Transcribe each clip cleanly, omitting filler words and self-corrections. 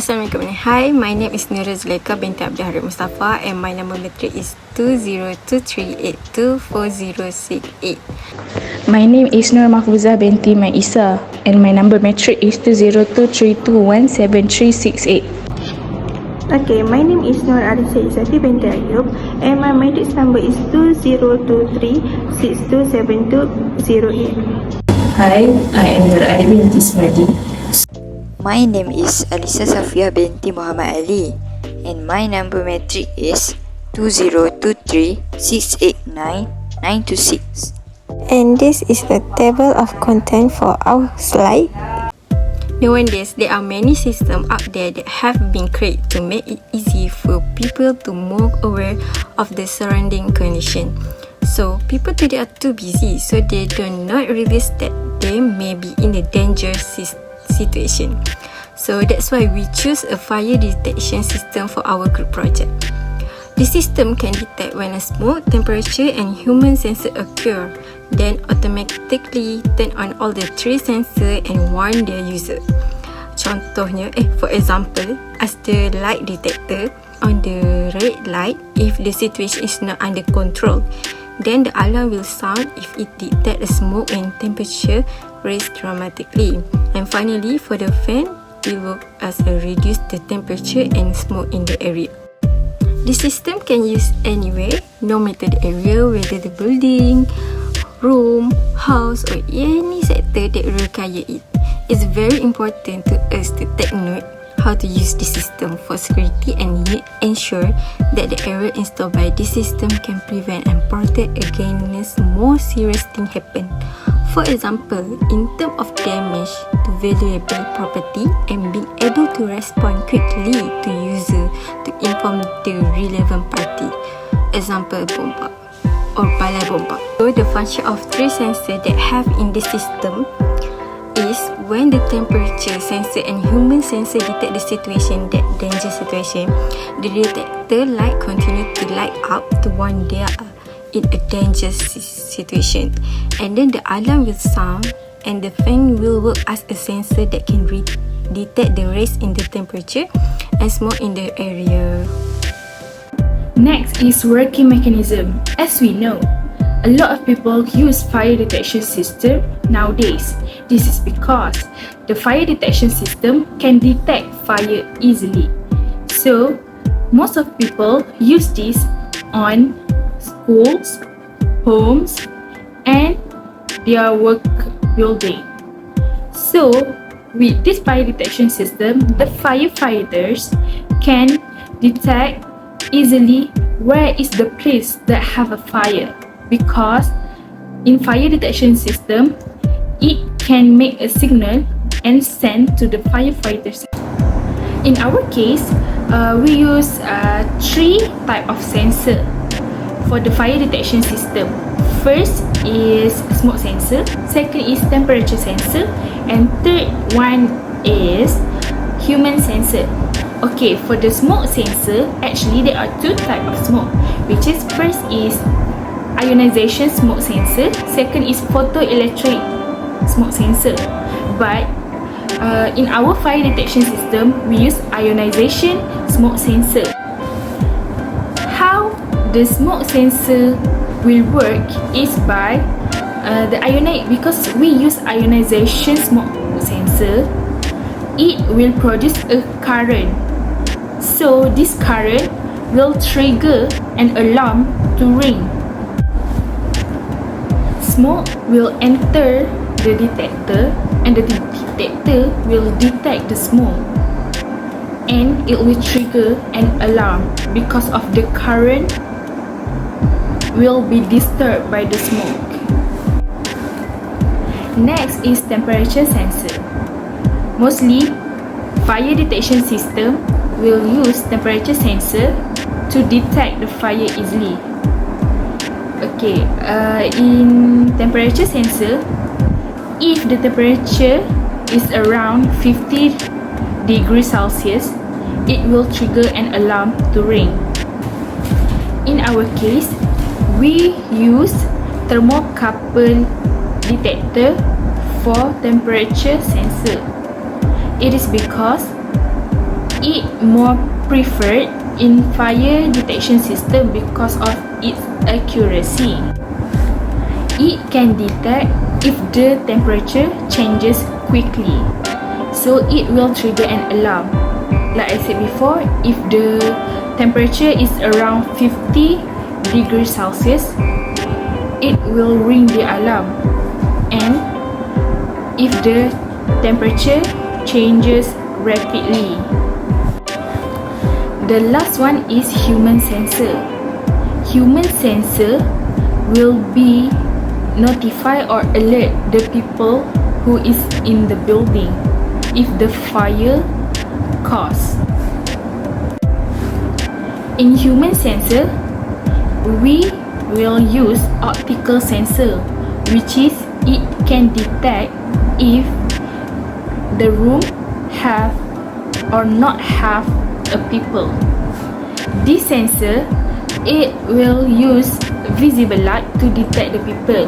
Assalamualaikum. Hi, my name is Nurul Zulaika binti Abdul Harib Mustafa and my number metric is 2023824068. My name is Nur Mahfuzah binti Maisa and my number metric is 202321738. Okay, my name is Nur Arisa Izzati binti Ayub and my matrix number is 2023627208. Hi, I am Nur Ali binti Ismaili. My name is Alisa Safia binti Muhammad Ali and my number metric is 2023689926. And this is the table of content for our slide. Nowadays, there are many systems out there that have been created to make it easy for people to more aware of the surrounding condition. So, people today are too busy, so they do not realize that they may be in a dangerous situation. So, that's why we choose a fire detection system for our group project. The system can detect when a smoke, temperature and human sensor occur, then automatically turn on all the three sensors and warn their user. Contohnya, for example, as the light detector on the red light, if the situation is not under control, then the alarm will sound if it detects a smoke and temperature raise dramatically. And finally, for the fan, it will as a reduce the temperature and smoke in the area. The system can use anywhere, no matter the area, whether the building, room, house or any sector that require it. It's very important to us to take note how to use the system for security and ensure that the error installed by this system can prevent and protect against more serious things happen. For example, in terms of damage to valuable property and being able to respond quickly to user to inform the relevant party. Example, bomba or balai bomba. So the function of three sensors that have in the system is when the temperature sensor and human sensor detect the situation, that danger situation, the detector light continue to light up to warn they are in a dangerous situation, and then the alarm will sound and the fan will work as a sensor that can detect the rise in the temperature and smoke in the area. Next is working mechanism. As we know, a lot of people use fire detection system nowadays. This is because the fire detection system can detect fire easily. So, most of people use this on schools, homes, and their work building. So, with this fire detection system, the firefighters can detect easily where is the place that have a fire, because in fire detection system, it can make a signal and send to the firefighters. In our case, we use three type of sensor for the fire detection system. First is smoke sensor, second is temperature sensor, and third one is human sensor. Okay, for the smoke sensor, actually there are two types of smoke, which is first is ionization smoke sensor, second is photoelectric smoke sensor. But in our fire detection system, we use ionization smoke sensor. How the smoke sensor will work is by because we use ionization smoke sensor, it will produce a current. So this current will trigger an alarm to ring. Smoke will enter the detector and the detector will detect the smoke, and it will trigger an alarm because of the current will be disturbed by the smoke. Next is temperature sensor. Mostly, fire detection system will use temperature sensor to detect the fire easily. Okay, in temperature sensor, if the temperature is around 50 degrees Celsius, it will trigger an alarm to ring. In our case, we use thermocouple detector for temperature sensor. It is because it more preferred in fire detection system because of its accuracy. It can detect if the temperature changes quickly, so it will trigger an alarm. Like I said before, if the temperature is around 50 degrees Celsius, it will ring the alarm. And if the temperature changes rapidly. The last one is human sensor. Human sensor will be notify or alert the people who is in the building if the fire caused. In human sensor, we will use optical sensor, which is it can detect if the room have or not have a people. This sensor, it will use visible light to detect the people.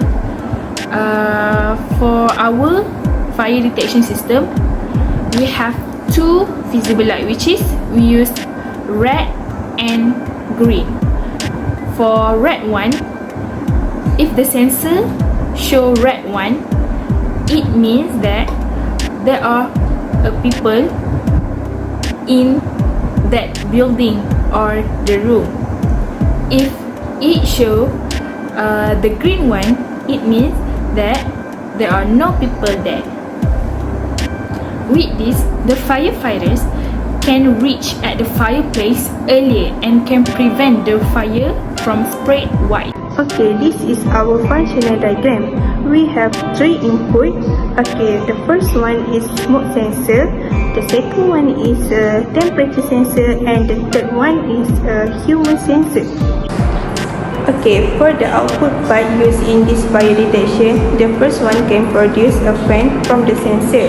For our fire detection system, we have two visible light, which is we use red and green. For red one, if the sensor show red one, it means that there are people in that building or the room. If it show the green one, it means that there are no people there. With this, the firefighters can reach at the fireplace earlier and can prevent the fire from spread wide. Okay, this is our functional diagram. We have three inputs. Okay, the first one is smoke sensor, the second one is temperature sensor, and the third one is human sensor. Okay, for the output part used in this fire detection, the first one can produce a fan from the sensor.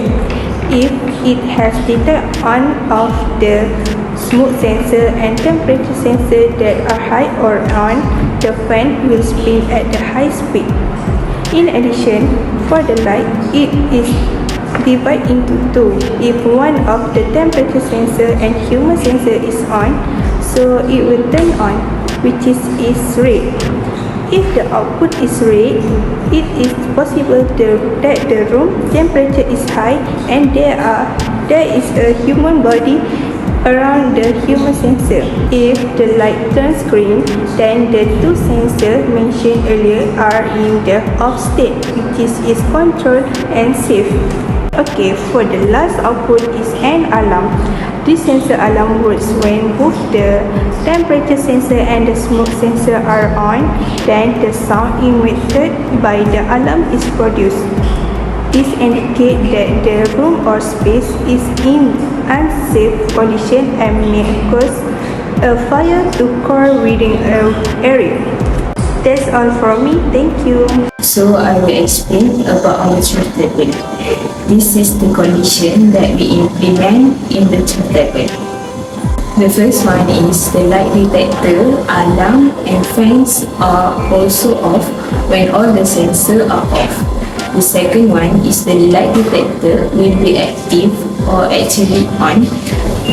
If it has detect on of the smoke sensor and temperature sensor that are high or on, the fan will spin at the high speed. In addition, for the light, it is divided into two. If one of the temperature sensor and human sensor is on, so it will turn on, which is red. If the output is red, it is possible that the room temperature is high and there is a human body around the human sensor. If the light turns green, then the two sensors mentioned earlier are in the off state, which is controlled and safe. Okay, for the last output is an alarm. This sensor alarm works when both the temperature sensor and the smoke sensor are on, then the sound emitted by the alarm is produced. This indicates that the room or space is in unsafe condition and may cause a fire to occur within an area. That's all from me. Thank you. So I will explain about our truth table. This is the condition that we implement in the truth table. The first one is the light detector, alarm and fans are also off when all the sensors are off. The second one is the light detector will be active or actually on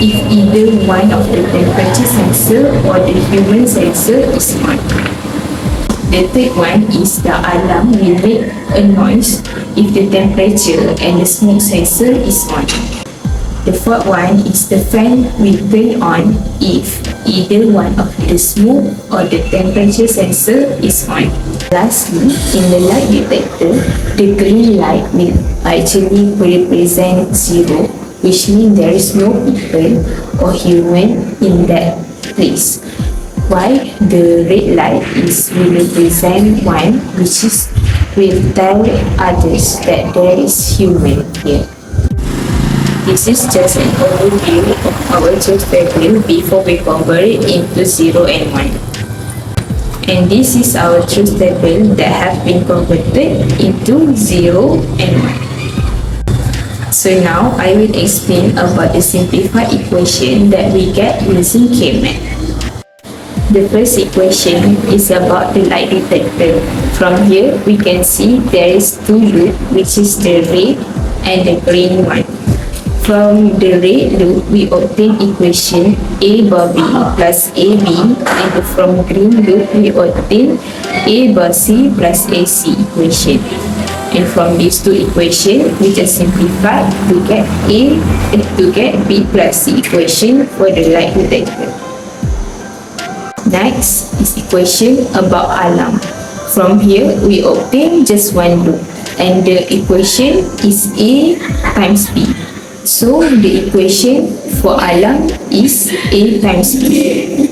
if either one of the temperature sensor or the human sensor is on. The third one is the alarm will make a noise if the temperature and the smoke sensor is on. The fourth one is the fan will turn on if either one of the smoke or the temperature sensor is on. Lastly, in the light detector, the green light will actually represent 0, which means there is no people or human in that place. While the red light will represent 1, which will tell others that there is human here. This is just an overview of our truth table before we convert it into 0 and 1. And this is our truth table that have been converted into 0 and 1. So now I will explain about the simplified equation that we get using K-math. The first equation is about the light detector. From here, we can see there is two loops, which is the red and the green one. From the red loop, we obtain equation A bar B plus AB, and from green loop, we obtain A bar C plus AC equation. And from these two equations, we just simplify to get B plus C equation for the light detector. Next is equation about alarm. From here, we obtain just one loop, and the equation is A times B. So the equation for alarm is A times B.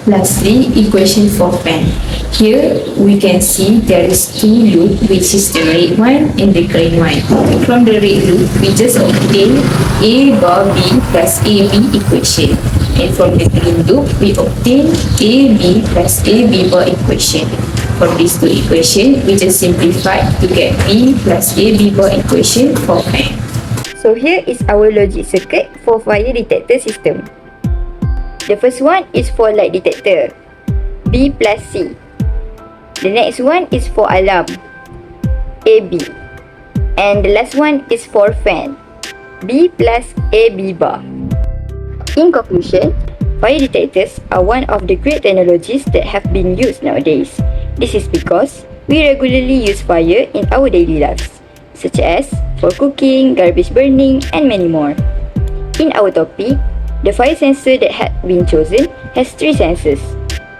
Lastly, equation for fan. Here we can see there is two loops, which is the red one and the green one. From the red loop, we just obtain A bar B plus AB equation. And from the green loop, we obtain AB plus AB bar equation. From these two equations, we just simplify to get B plus AB bar equation for fan. So here is our logic circuit for fire detector system. The first one is for light detector, B plus C. The next one is for alarm, AB. And the last one is for fan, B plus AB bar. In conclusion, fire detectors are one of the great technologies that have been used nowadays. This is because we regularly use fire in our daily lives, such as for cooking, garbage burning, and many more. In our topic, the fire sensor that had been chosen has three sensors,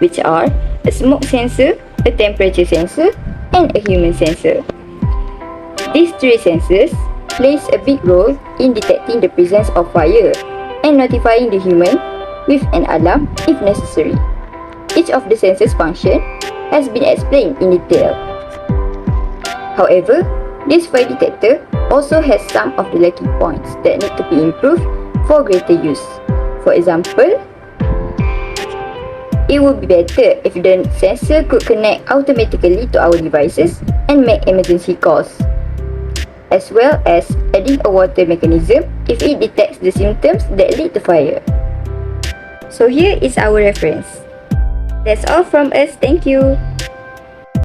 which are a smoke sensor, a temperature sensor, and a human sensor. These three sensors plays a big role in detecting the presence of fire and notifying the human with an alarm if necessary. Each of the sensors' function has been explained in detail. However, this fire detector also has some of the lacking points that need to be improved for greater use. For example, it would be better if the sensor could connect automatically to our devices and make emergency calls, as well as adding a water mechanism if it detects the symptoms that lead to fire. So here is our reference. That's all from us. Thank you.